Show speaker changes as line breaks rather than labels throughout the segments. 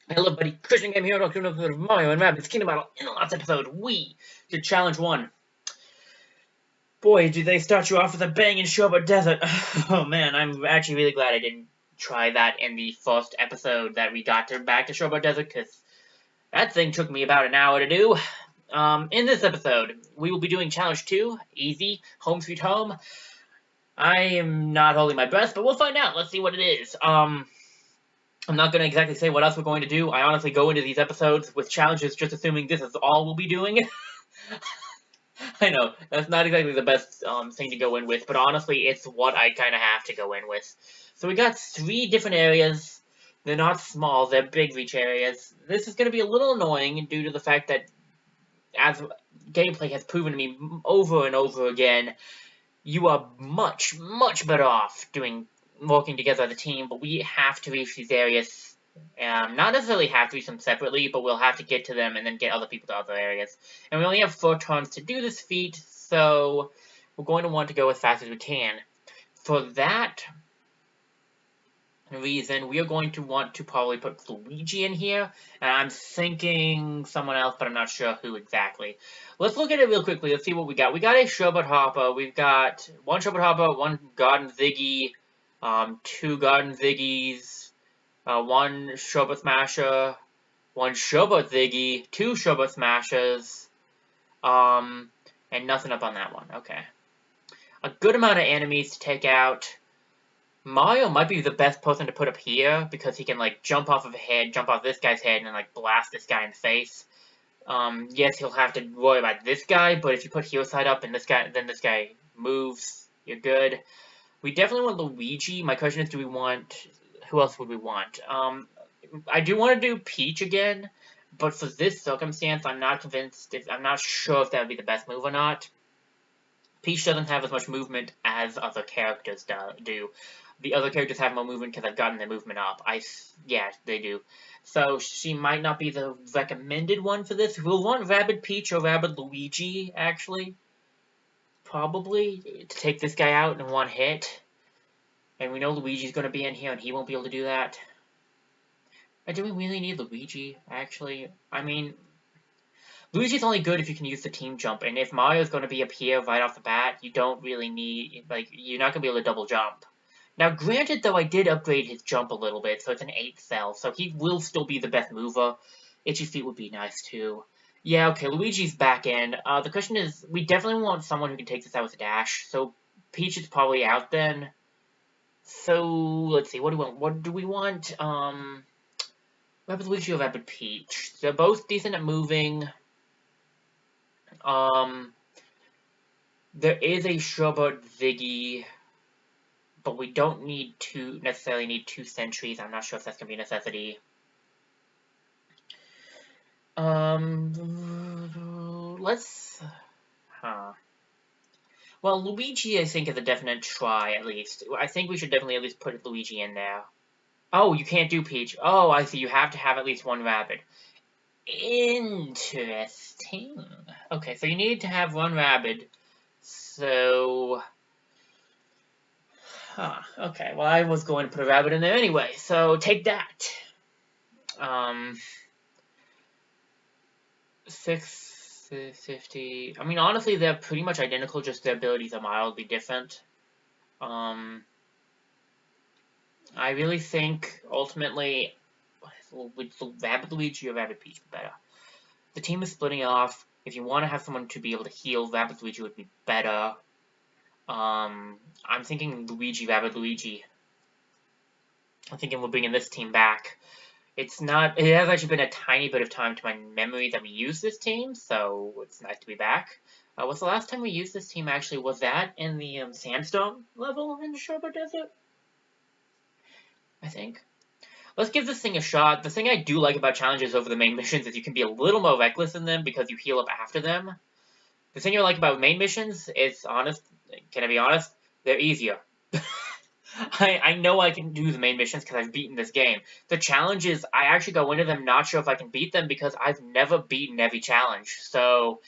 Hello, buddy. Christian Game here. Welcome to another episode of Mario and Rabbids Kingdom Battle. In the last episode, we did Challenge 1. Boy, did they start you off with a bang in Sherbet Desert. Oh, man, I'm actually really glad I didn't try that in the first episode that we got back to Sherbet Desert, because that thing took me about an hour to do. In this episode, we will be doing Challenge 2, Easy, Home Sweet Home. I am not holding my breath, but we'll find out. Let's see what it is. I'm not going to exactly say what else we're going to do. I honestly go into these episodes with challenges just assuming this is all we'll be doing. I know, that's not exactly the best thing to go in with, but honestly, it's what I kind of have to go in with. So we got 3 different areas. They're not small, they're big reach areas. This is going to be a little annoying due to the fact that, as gameplay has proven to me over and over again, you are much, much better off working together as a team, but we have to reach these areas. Not necessarily have to reach them separately, but we'll have to get to them and then get other people to other areas. And we only have 4 turns to do this feat, so we're going to want to go as fast as we can. For that reason, we are going to want to probably put Luigi in here, and I'm thinking someone else, but I'm not sure who exactly. Let's look at it real quickly. Let's see what we got. We got a Sherbet Hopper. We've got 1 Sherbet Hopper, 1 Garden Ziggy, 2 Garden Ziggies, 1 Sherbet Smasher, 1 Sherbet Ziggy, 2 Sherbet Smashers, and nothing up on that one. Okay. A good amount of enemies to take out. Mario might be the best person to put up here, because he can, like, jump off of a head, jump off this guy's head, and, like, blast this guy in the face. Yes, he'll have to worry about this guy, but if you put heel side up and this guy moves, you're good. We definitely want Luigi. My question is, who else would we want? I do want to do Peach again, but for this circumstance, I'm not sure if that would be the best move or not. Peach doesn't have as much movement as other characters do. The other characters have more movement because I've gotten their movement up. Yeah, they do. So she might not be the recommended one for this. We'll want Rabbid Peach or Rabbid Luigi, actually. Probably, to take this guy out in one hit. And we know Luigi's going to be in here, and he won't be able to do that. Do we really need Luigi, actually? I mean, Luigi's only good if you can use the team jump, and if Mario's going to be up here right off the bat, you don't really need, like, you're not going to be able to double jump. Now, granted, though, I did upgrade his jump a little bit, so it's an 8 cell, so he will still be the best mover. Itchy Feet would be nice, too. Yeah, okay, Luigi's back in. The question is, we definitely want someone who can take this out with a dash, so Peach is probably out then. So, let's see, what do we want? Rapid Luigi or Rapid Peach? They're both decent at moving. There is a Sherbet Ziggy, but we don't necessarily need 2 sentries. I'm not sure if that's going to be a necessity. Well, Luigi, I think, is a definite try, at least. I think we should definitely at least put Luigi in there. Oh, you can't do Peach. Oh, I see. You have to have at least 1 Rabbid. Interesting. Okay, so you need to have 1 Rabbid. So... okay, well, I was going to put a Rabbid in there anyway, so take that. 650... I mean, honestly, they're pretty much identical, just their abilities are mildly different. I really think, ultimately, would Rabbid Luigi or Rabbid Peach be better? The team is splitting off. If you want to have someone to be able to heal, Rabbid Luigi would be better. I'm thinking Rabbid Luigi. I'm thinking we're bringing this team back. It has actually been a tiny bit of time to my memory that we used this team, so it's nice to be back. What's the last time we used this team, actually? Was that in the Sandstorm level in the Sherbet Desert? I think. Let's give this thing a shot. The thing I do like about challenges over the main missions is you can be a little more reckless in them because you heal up after them. The thing I like about main missions is, can I be honest? They're easier. I know I can do the main missions because I've beaten this game. The challenges, I actually go into them not sure if I can beat them because I've never beaten every challenge. So,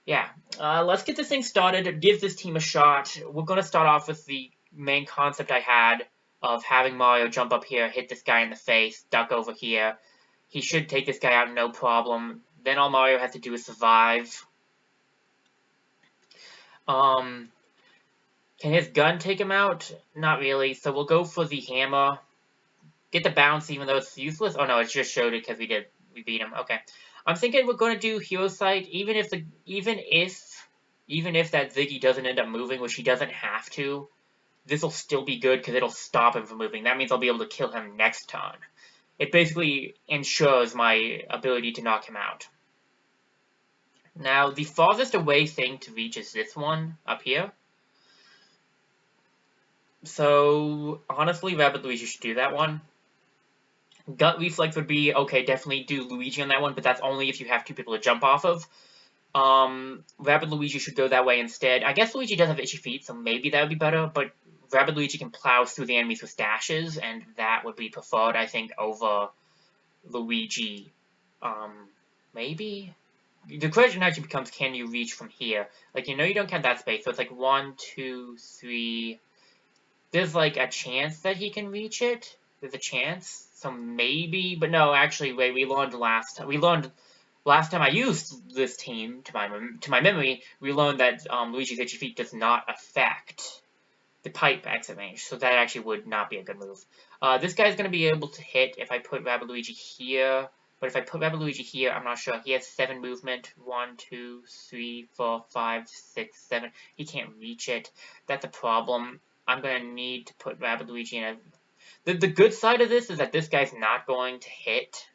yeah. Let's get this thing started, give this team a shot. We're going to start off with the main concept I had of having Mario jump up here, hit this guy in the face, duck over here, He should take this guy out no problem. Then all Mario has to do is survive. Can his gun take him out? Not really, so we'll go for the hammer. Get the bounce even though it's useless? Oh no, it just showed it because we beat him. Okay. I'm thinking we're going to do Hero Sight, even if that Ziggy doesn't end up moving, which he doesn't have to. This will still be good because it'll stop him from moving. That means I'll be able to kill him next turn. It basically ensures my ability to knock him out. Now, the farthest away thing to reach is this one up here. So, honestly, Rabbid Luigi should do that one. Gut Reflex would be, okay, definitely do Luigi on that one, but that's only if you have two people to jump off of. Rabbid Luigi should go that way instead. I guess Luigi does have itchy feet, so maybe that would be better, but Rabbid Luigi can plow through the enemies with dashes, and that would be preferred, I think, over Luigi. Maybe? The question actually becomes, can you reach from here? Like, you know you don't count that space, so it's like 1, 2, 3... There's, like, a chance that he can reach it. There's a chance. So maybe, but no, actually, wait, we learned last time I used this team, to my memory, we learned that Luigi's itchy feet does not affect the pipe exit range, so that actually would not be a good move. This guy's going to be able to hit if I put Rabbid Luigi here, but if I put Rabbid Luigi here, I'm not sure. He has 7 movement. 1, 2, 3, 4, 5, 6, 7. He can't reach it. That's a problem. I'm going to need to put Rabbid Luigi in a... The good side of this is that this guy's not going to hit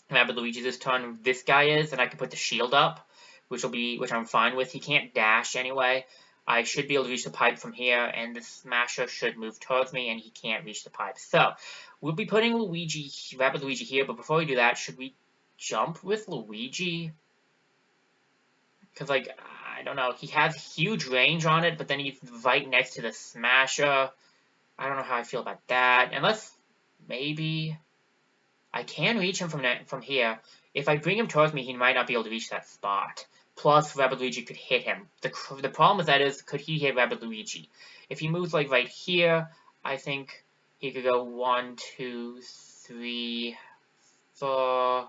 Rabbid Luigi this turn. This guy is, and I can put the shield up, which I'm fine with. He can't dash anyway. I should be able to reach the pipe from here, and the Smasher should move towards me, and he can't reach the pipe. So, we'll be putting Rabbid Luigi here, but before we do that, should we jump with Luigi? Because, like, I don't know. He has huge range on it, but then he's right next to the Smasher. I don't know how I feel about that. Unless, maybe... I can reach him from here. If I bring him towards me, he might not be able to reach that spot. Plus, Rabbid Luigi could hit him. The problem with that is, could he hit Rabbid Luigi? If he moves, like, right here, I think he could go 1, 2, 3, 4...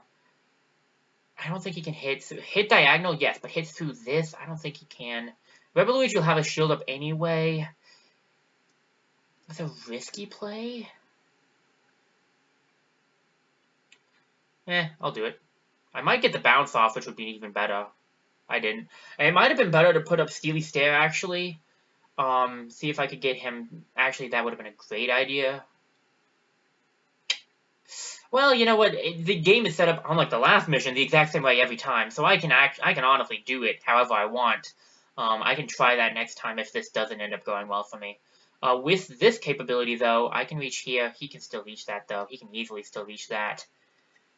I don't think he can hit diagonal, yes, but hit through this, I don't think he can. Rabbid Luigi will have a shield up anyway. That's a risky play. I'll do it. I might get the bounce off, which would be even better. I didn't. And it might have been better to put up Steely Stare, actually. See if I could get him... Actually, that would have been a great idea. Well, you know what? The game is set up, unlike the last mission, the exact same way every time. So I can honestly do it however I want. I can try that next time if this doesn't end up going well for me. With this capability, though, I can reach here. He can still reach that, though. He can easily still reach that.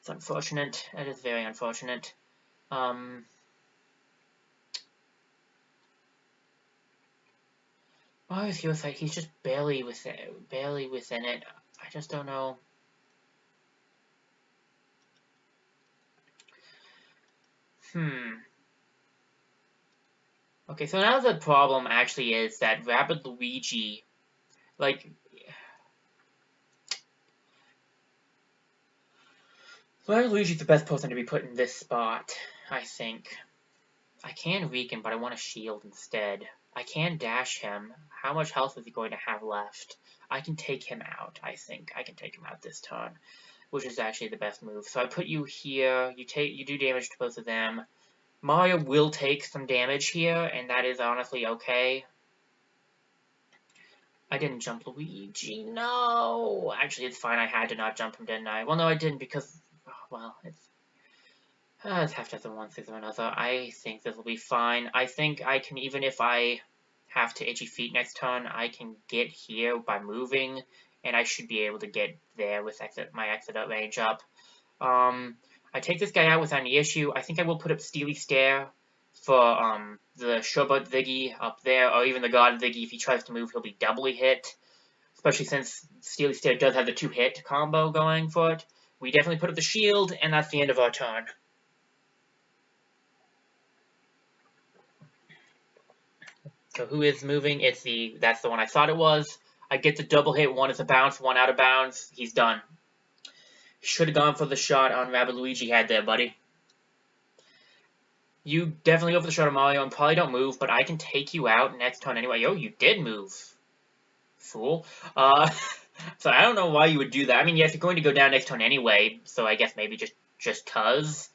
It's unfortunate. That is very unfortunate. Mario's Hero Sight, he's just barely within it. I just don't know. Okay, so now the problem actually is that Rabbid Luigi, like... Rabbid Luigi's the best person to be put in this spot, I think. I can weaken, but I want a shield instead. I can dash him. How much health is he going to have left? I can take him out, I think. I can take him out this turn, which is actually the best move. So I put you here. You do damage to both of them. Mario will take some damage here, and that is honestly okay. I didn't jump Luigi. No! Actually, it's fine. I had to not jump him, didn't I? Well, no, I didn't because... well, it's half death in one thing or another. I think this will be fine. I think I can, even if I have to itchy feet next turn, I can get here by moving, and I should be able to get there with my exit range up. I take this guy out without any issue. I think I will put up Steely Stare for the Showboat Ziggy up there, or even the God Ziggy. If he tries to move, he'll be doubly hit, especially since Steely Stare does have the 2-hit combo going for it. We definitely put up the shield, and that's the end of our turn. So who is moving? That's the one I thought it was. I get the double hit. One is a bounce, one out of bounds. He's done. Should have gone for the shot on Rabbid Luigi had there, buddy. You definitely go for the shot on Mario and probably don't move, but I can take you out next turn anyway. Yo, you did move. Fool. So I don't know why you would do that. I mean, yes, you're going to go down next turn anyway, so I guess maybe just cuz.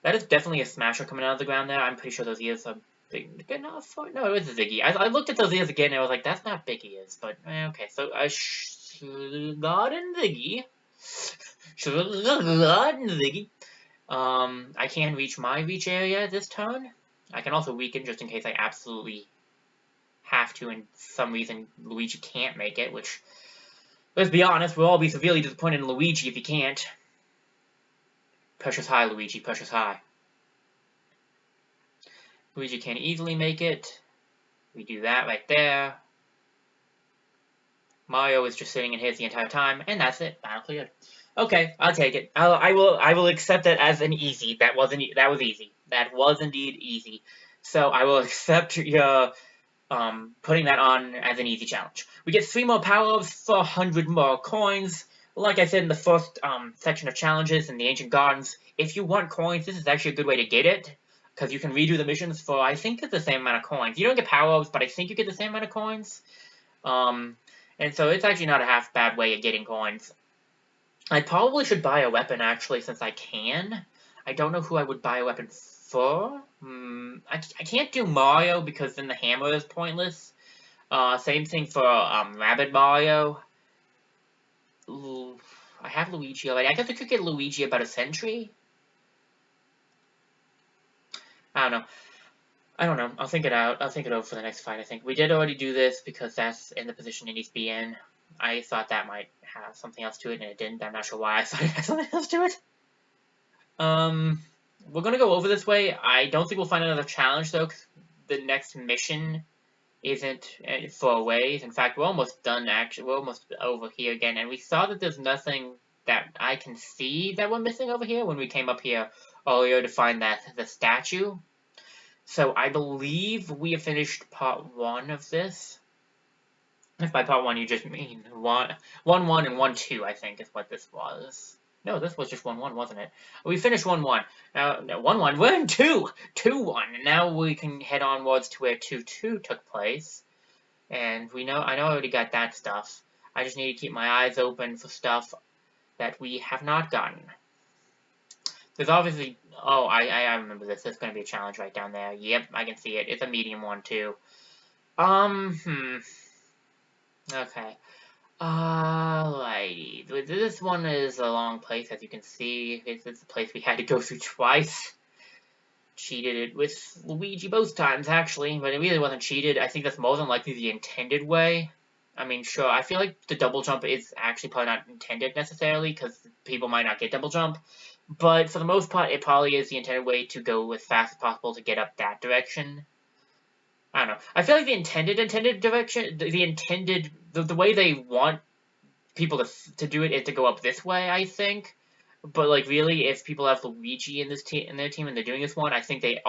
That is definitely a smasher coming out of the ground there. I'm pretty sure those ears are big enough for it. No, it was a Ziggy. I looked at those ears again and I was like, that's not big ears, but okay. So I got in Ziggy. Ziggy. I can reach my reach area this turn. I can also weaken just in case I absolutely have to, and some reason Luigi can't make it, which, let's be honest, we'll all be severely disappointed in Luigi if he can't. Pressure's high, Luigi, pressure's high. Luigi can easily make it. We do that right there. Mario is just sitting in his the entire time, and that's it. Battle cleared. Okay, I'll take it. I will accept that as an easy. That was easy. That was indeed easy. So I will accept your putting that on as an easy challenge. We get 3 more power-ups for 100 more coins. Like I said in the first section of challenges in the Ancient Gardens, if you want coins, this is actually a good way to get it, because you can redo the missions for, I think, it's the same amount of coins. You don't get power-ups, but I think you get the same amount of coins. And so it's actually not a half bad way of getting coins. I probably should buy a weapon, actually, since I can. I don't know who I would buy a weapon for. I can't do Mario because then the hammer is pointless. Same thing for Rabbid Mario. Ooh, I have Luigi already. I guess I could get Luigi about a century. I don't know. I'll think it out. I'll think it over for the next fight, I think. We did already do this because that's in the position it needs to be in. I thought that might have something else to it, and it didn't. I'm not sure why I thought it had something else to it. We're gonna go over this way. I don't think we'll find another challenge, though, because the next mission isn't for a ways. In fact, we're almost done, actually. We're almost over here again, and we saw that there's nothing that I can see that we're missing over here when we came up here earlier to find the statue. So I believe we have finished part 1 of this. If by part 1 you just mean 1-1 and 1-2, I think is what this was. No, this was just 1-1, wasn't it? We finished 1-1. Now, no, 1-1. We're in 2-1. And now we can head onwards to where 2-2 took place. And I know I already got that stuff. I just need to keep my eyes open for stuff that we have not gotten. There's obviously... Oh, I remember this. There's going to be a challenge right down there. Yep, I can see it. It's a medium one, too. Okay. Alrighty. This one is a long place, as you can see. It's a place we had to go through twice. Cheated it with Luigi both times, actually, but it really wasn't cheated. I think that's more than likely the intended way. I mean, sure, I feel like the double jump is actually probably not intended necessarily, because people might not get double jump. But for the most part, it probably is the intended way to go as fast as possible to get up that direction. I don't know. I feel like the intended direction, the way they want people to do it is to go up this way, I think. But like really, if people have Luigi in their team and they're doing this one, I think they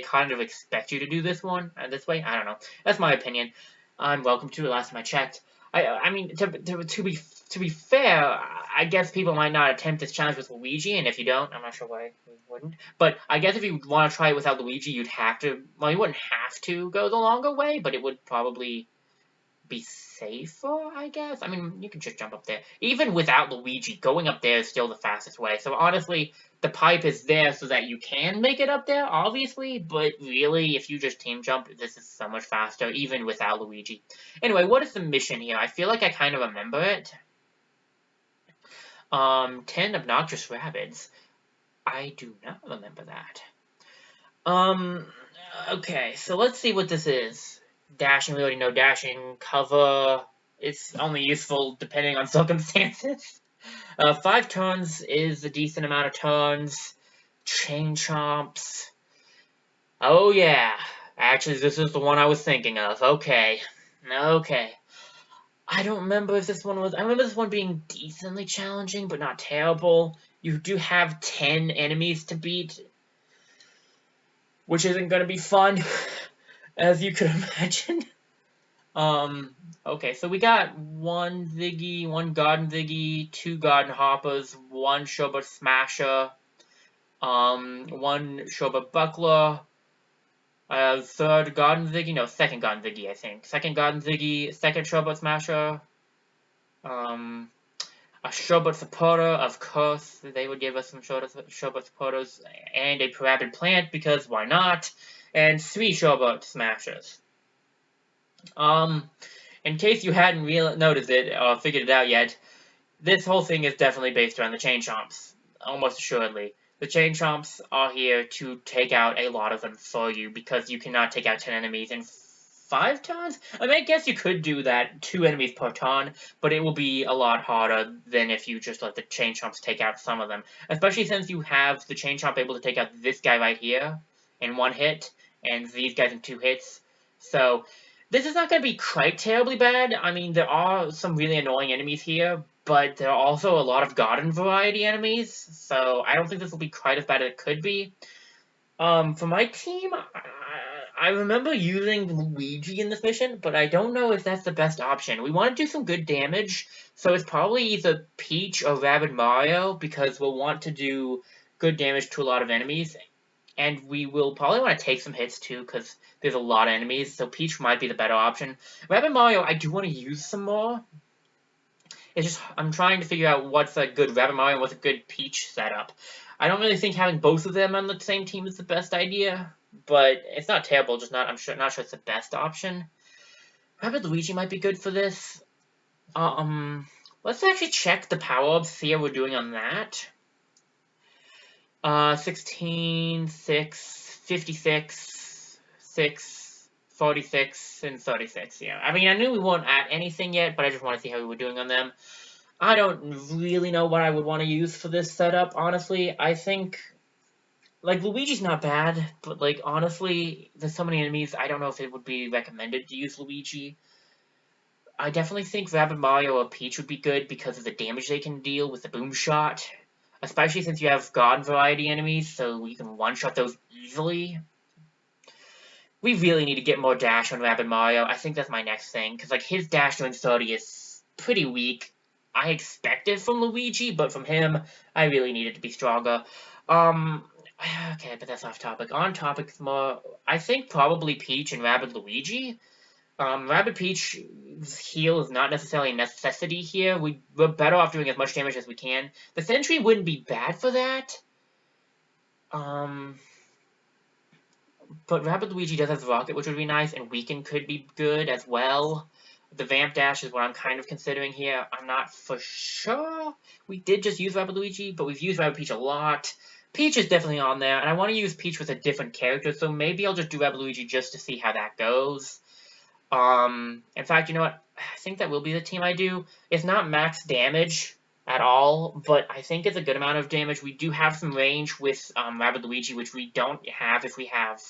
kind of expect you to do this one this way. I don't know. That's my opinion. I'm welcome to it. Last time I checked. I mean, to be fair, I guess people might not attempt this challenge with Luigi, and if you don't, I'm not sure why you wouldn't. But I guess if you want to try it without Luigi, you'd have to. Well, you wouldn't have to go the longer way, but it would probably be safer, I guess. I mean, you can just jump up there. Even without Luigi, going up there is still the fastest way. So honestly, the pipe is there so that you can make it up there, obviously, but really, if you just team jump, this is so much faster, even without Luigi. Anyway, what is the mission here? I feel like I kind of remember it. 10 obnoxious Rabbids. I do not remember that. Okay, so let's see what this is. Dashing, we already know dashing. Cover, it's only useful depending on circumstances. 5 turns is a decent amount of turns. Chain chomps. Oh yeah, actually this is the one I was thinking of. Okay. I don't remember if this one was... I remember this one being decently challenging, but not terrible. You do have 10 enemies to beat, which isn't going to be fun, as you could imagine. Okay, so we got one Ziggy, one Garden Ziggy, two Garden Hoppers, one Showboat Smasher, one Showboat Buckler, third Garden Ziggy, no, second Garden Ziggy, I think. Second Garden Ziggy, second Showboat Smasher, um, a Showboat Supporter, of course, they would give us some Showboat Supporters, and a Rabid Plant, because why not, and three Showboat Smashers. In case you hadn't noticed it or figured it out yet, this whole thing is definitely based around the Chain Chomps, almost assuredly. The Chain Chomps are here to take out a lot of them for you, because you cannot take out 10 enemies in 5 turns? I mean, I guess you could do that, 2 enemies per turn, but it will be a lot harder than if you just let the Chain Chomps take out some of them. Especially since you have the Chain Chomp able to take out this guy right here in 1 hit, and these guys in 2 hits. So, this is not going to be quite terribly bad. I mean, there are some really annoying enemies here, but there are also a lot of garden variety enemies, so I don't think this will be quite as bad as it could be. For my team, I remember using Luigi in this mission, but I don't know if that's the best option. We want to do some good damage, so it's probably either Peach or Rabbid Mario, because we'll want to do good damage to a lot of enemies, and we will probably want to take some hits too, because there's a lot of enemies, so Peach might be the better option. Rabbid Mario, I do want to use some more. It's just, I'm trying to figure out what's a good Rabbid Mario and what's a good Peach setup. I don't really think having both of them on the same team is the best idea, but it's not terrible, just not, not sure it's the best option. Rabbid Luigi might be good for this. Let's actually check the power-ups, see how we're doing on that. 16, 6, 56, 6, 46, and 36, yeah. I mean, I knew we weren't at anything yet, but I just want to see how we were doing on them. I don't really know what I would want to use for this setup, honestly. I think, like, Luigi's not bad, but, like, honestly, there's so many enemies, I don't know if it would be recommended to use Luigi. I definitely think Rabbid Mario or Peach would be good because of the damage they can deal with the Boom Shot. Especially since you have garden variety enemies, so you can one-shot those easily. We really need to get more dash on Rabbid Mario. I think that's my next thing, because like his dash doing 30 is pretty weak. I expect it from Luigi, but from him, I really need it to be stronger. Okay, but that's off topic. On topic more, I think probably Peach and Rabbid Luigi. Rabbid Peach's heal is not necessarily a necessity here. We're better off doing as much damage as we can. The Sentry wouldn't be bad for that. But Rabbid Luigi does have Rocket, which would be nice, and Weaken could be good as well. The Vamp Dash is what I'm kind of considering here. I'm not for sure. We did just use Rabbid Luigi, but we've used Rabbid Peach a lot. Peach is definitely on there, and I want to use Peach with a different character, so maybe I'll just do Rabbid Luigi just to see how that goes. In fact, you know what? I think that will be the team I do. It's not max damage at all, but I think it's a good amount of damage. We do have some range with Rabbid Luigi, which we don't have if we have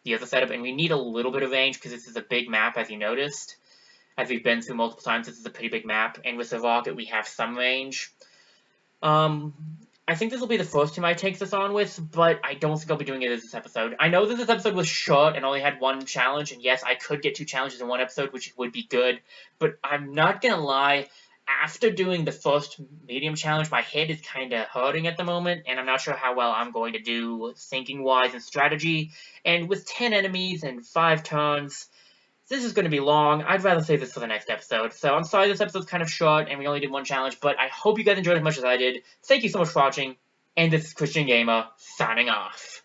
the other setup, and we need a little bit of range because this is a big map, as you noticed. As we've been through multiple times, this is a pretty big map, and with the Rocket, we have some range. I think this will be the first team I take this on with, but I don't think I'll be doing it this episode. I know that this episode was short and only had 1 challenge, and yes, I could get 2 challenges in 1 episode, which would be good, but I'm not gonna lie, after doing the first medium challenge, my head is kind of hurting at the moment, and I'm not sure how well I'm going to do thinking-wise and strategy, and with 10 enemies and 5 turns, this is going to be long. I'd rather save this for the next episode. So I'm sorry this episode's kind of short and we only did 1 challenge, but I hope you guys enjoyed as much as I did. Thank you so much for watching, and this is Christian Gamer, signing off.